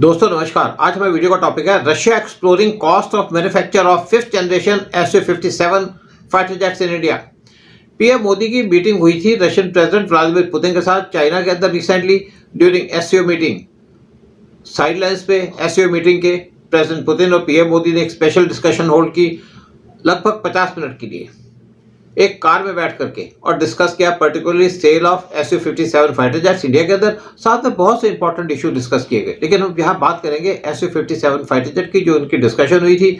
दोस्तों नमस्कार। आज हमारे वीडियो का टॉपिक है Russia exploring cost of manufacture of 5th generation Su-57 fighter jets in India. PM Modi की मीटिंग हुई थी रशियन प्रेसिडेंट व्लादिमीर पुतिन के साथ चाइना के अंदर recently during SCO meeting. Sidelines पे एससीओ मीटिंग के प्रेसिडेंट पुतिन और पीएम मोदी ने एक स्पेशल डिस्कशन होल्ड की लगभग 50 मिनट के लिए एक कार में बैठ करके और डिस्कस किया particularly sale of Su-57 fighter jets India के अंदर। साथ में बहुत से इंपॉर्टेंट इशू डिस्कस किए गए, लेकिन हम यहाँ बात करेंगे Su-57 फाइटर जेट की जो उनकी डिस्कशन हुई थी।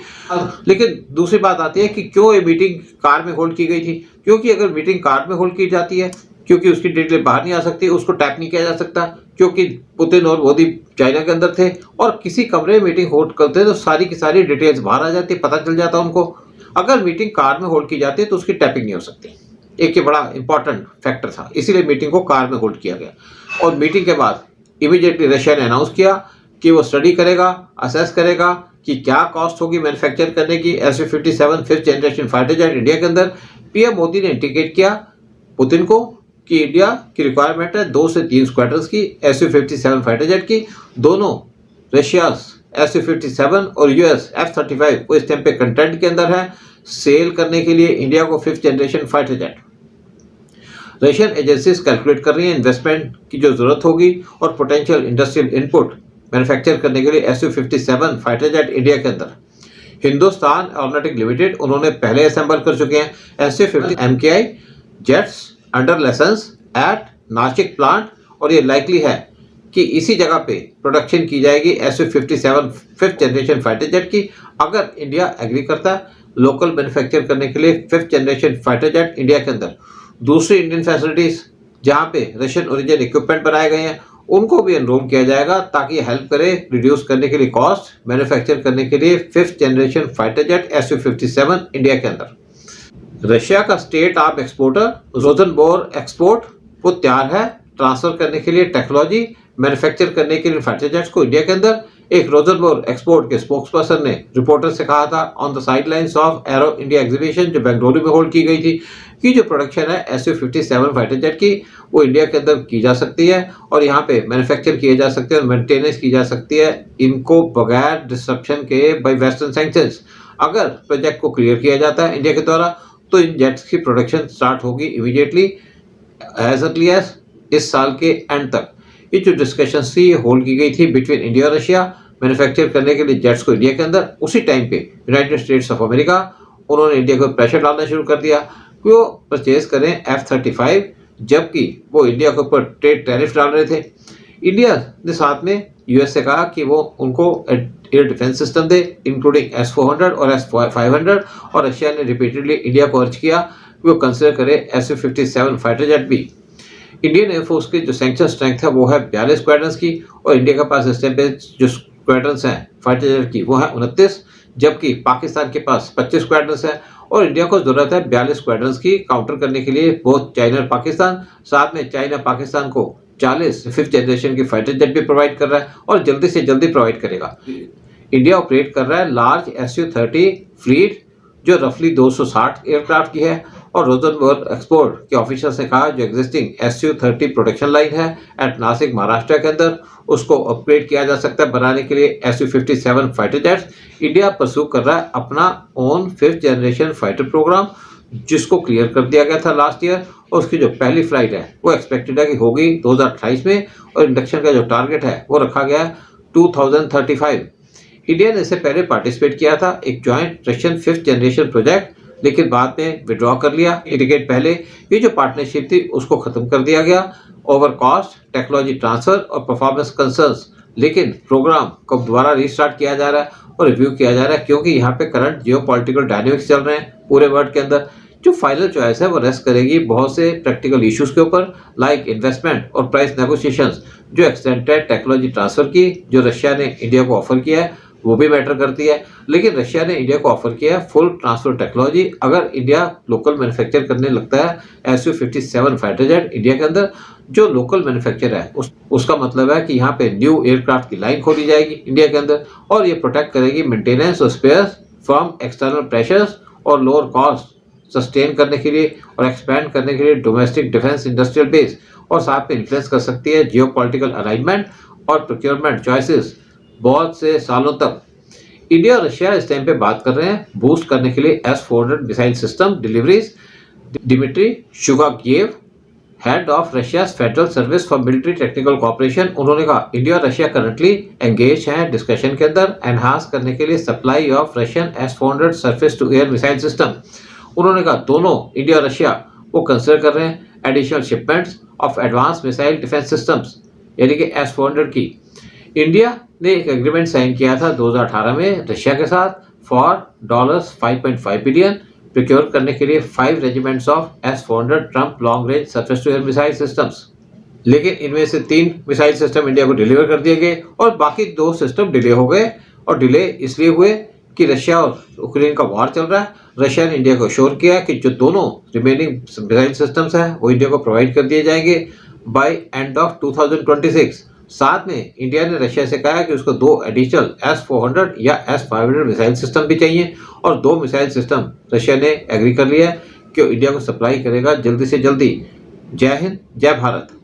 लेकिन दूसरी बात आती है कि क्यों ये मीटिंग कार में होल्ड की गई थी। क्योंकि अगर मीटिंग कार में होल्ड की जाती है, क्योंकि उसकी डिटेल बाहर नहीं आ सकती, उसको टैप नहीं किया जा सकता, क्योंकि पुतिन और मोदी चाइना के अंदर थे और किसी कमरे में मीटिंग होल्ड करते तो सारी की सारी डिटेल्स बाहर आ जाती, पता चल जाता उनको। अगर मीटिंग कार में होल्ड की जाती है तो उसकी टैपिंग नहीं हो सकती। एक ये बड़ा इंपॉर्टेंट फैक्टर था, इसीलिए मीटिंग को कार में होल्ड किया गया। और मीटिंग के बाद इमीडिएटली रशिया ने अनाउंस किया कि वो स्टडी करेगा, असेस करेगा कि क्या कॉस्ट होगी मैन्युफैक्चर करने की Su-57 5th generation fighter jet India के अंदर। पीएम मोदी ने इंडिकेट किया पुतिन को कि इंडिया की रिक्वायरमेंट है 2 से 3 स्क्वाड्रन्स की Su-57 फाइटर जेट की। दोनों रशिया Su-57 और यूएस F-35 वो इस टाइम पे कंटेंट के अंदर है सेल करने के लिए इंडिया को 5th generation fighter jet. Russian agencies calculate कर रही हैं इन्वेस्टमेंट की जो जरूरत होगी और पोटेंशियल इंडस्ट्रियल इनपुट मैन्युफैक्चर करने के लिए Su-57 फाइटर जेट इंडिया के अंदर। हिंदुस्तान एरोनॉटिक लिमिटेड उन्होंने पहले असेंबल कर चुके हैं Su-50 MKI jets under licence at Nashik plant, और ये लाइकली है कि इसी जगह पे प्रोडक्शन की जाएगी Su-57 5th generation fighter jet की। अगर इंडिया एग्री करता है लोकल मैन्युफैक्चर करने के लिए 5th generation fighter jet India के अंदर, दूसरी इंडियन फैसिलिटीज जहां पे रशियन ओरिजिन इक्विपमेंट बनाए गए हैं उनको भी एनरोल किया जाएगा ताकि हेल्प करे रिड्यूस करने के लिए कॉस्ट मैन्युफैक्चर करने के लिए 5th generation fighter jet Su-57 India के अंदर। रशिया का स्टेट आर्म एक्सपोर्टर रोजनबोर एक्सपोर्ट वो तैयार है ट्रांसफर करने के लिए टेक्नोलॉजी मैन्युफैक्चर करने के लिए फाइटर जेट्स को इंडिया के अंदर। एक रोजनबोर एक्सपोर्ट के स्पोक्सपर्सन ने रिपोर्टर से कहा था on the sidelines of arrow India exhibition जो बेंगलुरु में होल्ड की गई थी कि जो प्रोडक्शन है Su-57 फाइटर जेट की वो इंडिया के अंदर की जा सकती है और यहाँ पे मैन्युफैक्चर किए जा सकते हैं और मेंटेनेंस की जा सकती है इनको बगैर डिस्ट्रप्शन के बाय वेस्टर्न सैंक्शंस। अगर प्रोजेक्ट को क्लियर किया जाता है इंडिया के द्वारा तो इन जेट्स की प्रोडक्शन स्टार्ट होगी इमीडिएटली एज अर्ली एज इस साल के एंड तक। ये जो डिस्कशन थी होल्ड की गई थी बिटवीन इंडिया और रशिया मैन्युफैक्चर करने के लिए जेट्स को इंडिया के अंदर। उसी टाइम पे यूनाइटेड स्टेट्स ऑफ अमेरिका उन्होंने इंडिया को प्रेशर डालना शुरू कर दिया कि वो परचेज करें F-35, जबकि वो इंडिया के ऊपर ट्रेड टैरिफ डाल रहे थे। इंडिया ने साथ में यूएस से कहा कि वो उनको एयर डिफेंस सिस्टम दे इंक्लूडिंग S-400 और S-500, और रशिया ने रिपीटेडली इंडिया को अर्ज किया कि वो कंसिडर करे Su-57 फाइटर जेट भी। इंडियन एयरफोर्स की जो सैंक्शन स्ट्रेंथ है वो है 42 स्क्वाड्रन्स की और इंडिया के पास इस टाइम पे जो स्क्वाड्रन्स हैं फाइटर जेट की वो है 29, जबकि पाकिस्तान के पास 25 स्क्वाड्रन्स हैं और इंडिया को जरूरत है 42 स्क्वाड्रन्स की काउंटर करने के लिए बोथ चाइना और पाकिस्तान। साथ में चाइना पाकिस्तान को 40 5th जनरेशन की फाइटर जेट भी प्रोवाइड कर रहा है और जल्दी से जल्दी प्रोवाइड करेगा। इंडिया ऑपरेट कर रहा है लार्ज Su-30 फ्लीट जो रफली 260 एयरक्राफ्ट की है और रोजनबोर एक्सपोर्ट के ऑफिसर्स ने कहा जो एग्जिस्टिंग Su-30 प्रोडक्शन लाइन है एट नासिक महाराष्ट्र के अंदर उसको अपग्रेड किया जा सकता है बनाने के लिए Su-57 fighter jets. India pursue कर रहा है अपना own 5th generation fighter programme जिसको क्लियर कर दिया गया था लास्ट ईयर और उसकी जो पहली फ्लाइट है वो एक्सपेक्टेड है कि होगी 2028 में और इंडक्शन का जो टारगेट है वो रखा गया है 2035। इंडिया ने इससे पहले पार्टिसिपेट किया था एक joint Russian 5th generation project, लेकिन बाद में विड्रॉ कर लिया। एक डिकेड पहले ये जो पार्टनरशिप थी उसको खत्म कर दिया गया ओवर कॉस्ट टेक्नोलॉजी ट्रांसफर और परफॉर्मेंस कंसर्न्स। लेकिन प्रोग्राम को दोबारा रीस्टार्ट किया जा रहा है और रिव्यू किया जा रहा है क्योंकि यहाँ पे करंट जियोपॉलिटिकल डायनेमिक्स चल रहे हैं पूरे वर्ल्ड के अंदर। जो फाइनल चॉइस है वो रेस्ट करेगी बहुत से प्रैक्टिकल इश्यूज के ऊपर लाइक इन्वेस्टमेंट और प्राइस नेगोशिएशंस। जो एक्सटेंडेड टेक्नोलॉजी ट्रांसफर की जो रशिया ने इंडिया को ऑफर किया है वो भी मैटर करती है, लेकिन रशिया ने इंडिया को ऑफर किया है फुल ट्रांसफर टेक्नोलॉजी। अगर इंडिया लोकल मैन्युफैक्चर करने लगता है Su-57 फाइटर जेट इंडिया के अंदर जो लोकल मैन्युफैक्चर है उसका मतलब है कि यहाँ पे न्यू एयरक्राफ्ट की लाइन खोली जाएगी इंडिया के अंदर और ये प्रोटेक्ट करेगी मेंटेनेंस और स्पेयर्स फ्रॉम एक्सटर्नल प्रेशर्स और लोअर कॉस्ट सस्टेन करने के लिए और एक्सपैंड करने के लिए डोमेस्टिक डिफेंस इंडस्ट्रियल बेस और साथ में इन्फ्लुएंस कर सकती है जियोपॉलिटिकल अलाइनमेंट और प्रोक्योरमेंट चॉइसेस बहुत से सालों तक। इंडिया और रशिया इस टाइम पे बात कर रहे हैं बूस्ट करने के लिए S-400 missile system deliveries. Dmitry Shugaev, head of Russia federal service for military technical cooperation, उन्होंने कहा इंडिया और रशिया करंटली एंगेज हैं डिस्कशन के अंदर एनहांस करने के लिए supply of Russian S-400 surface to air missile system. उन्होंने कहा दोनों इंडिया और रशिया वो कंसिडर कर रहे हैं additional shipments of advance missile defence systems यानी कि S-400 की। इंडिया ने एक एग्रीमेंट साइन किया था 2018 में रशिया के साथ फॉर $5.5 बिलियन प्रोक्योर करने के लिए 5 regiments of S-400 Triumf long range surface to air missile systems. लेकिन इनमें से 3 मिसाइल सिस्टम इंडिया को डिलीवर कर दिए गए और बाकी 2 सिस्टम डिले हो गए। और डिले इसलिए हुए कि रशिया और यूक्रेन का वॉर चल रहा है। रशिया ने इंडिया को श्योर किया कि जो दोनों रिमेनिंग मिसाइल सिस्टम्स हैं वो इंडिया को प्रोवाइड कर दिए जाएंगे बाय एंड ऑफ 2026। साथ में इंडिया ने रशिया से कहा कि उसको 2 एडिशनल S-400 या S-500 मिसाइल सिस्टम भी चाहिए और 2 मिसाइल सिस्टम रशिया ने एग्री कर लिया है कि इंडिया को सप्लाई करेगा जल्दी से जल्दी। जय हिंद, जय भारत।